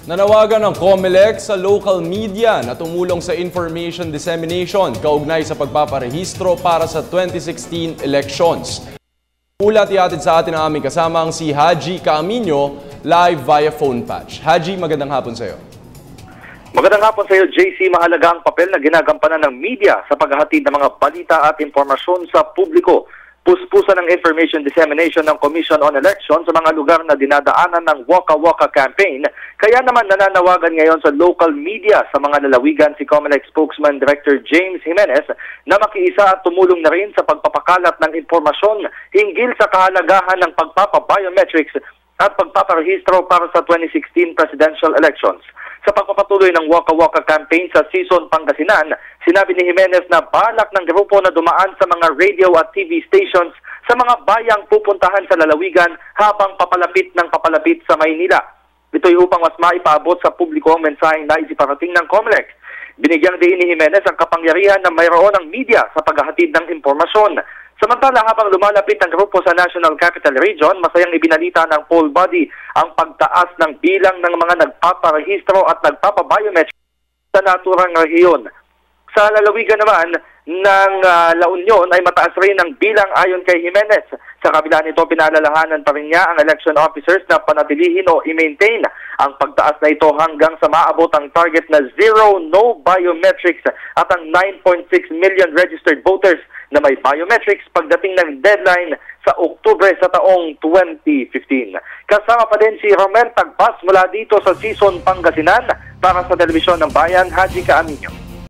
Nanawagan ng COMELEC sa local media na tumulong sa information dissemination kaugnay sa pagpaparehistro para sa 2016 elections. Ulat ihatid sa atin ang aming kasamang si Haji Caaminio live via phone patch. Haji, magandang hapon sa iyo. Magandang hapon sa iyo, JC. Mahalaga ang papel na ginagampanan ng media sa paghahatid ng mga balita at impormasyon sa publiko. Puspusan ng information dissemination ng Commission on Elections sa mga lugar na dinadaanan ng Waka Waka campaign. Kaya naman nananawagan ngayon sa local media sa mga lalawigan si COMELEC spokesman Director James Jimenez na makiisa at tumulong na rin sa pagpapakalat ng impormasyon hinggil sa kahalagahan ng pagpapabiometrics at pagpaparehistro para sa 2016 presidential elections. Sa pagpapatuloy ng Waka Waka campaign sa Season Pangasinan, sinabi ni Jimenez na balak ng grupo na dumaan sa mga radio at TV stations sa mga bayang pupuntahan sa lalawigan habang papalapit sa Maynila. Ito'y upang mas maipaabot sa publiko ang mensaheng nais iparating ng COMELEC. Binigyang diin ni Jimenez ang kapangyarihan na mayroon ng media sa paghahatid ng impormasyon. Samantala, habang lumalapit ang grupo sa National Capital Region, masayang ibinalita ng poll body ang pagtaas ng bilang ng mga nagpaparehistro at nagpapabiometric sa naturang rehiyon. Sa lalawigan naman ng La Union ay mataas rin ang bilang ayon kay Jimenez. Sa kabila nito, pinaalalahanan pa rin niya ang election officers na panatilihin o i-maintain ang pagtaas na ito hanggang sa maabot ang target na zero no biometrics at ang 9.6 million registered voters na may biometrics pagdating ng deadline sa Oktubre sa taong 2015. Kasama pa din si Romel Tagbas mula dito sa Season Pangasinan para sa Telebisyon ng Bayan, Haji Caaminio.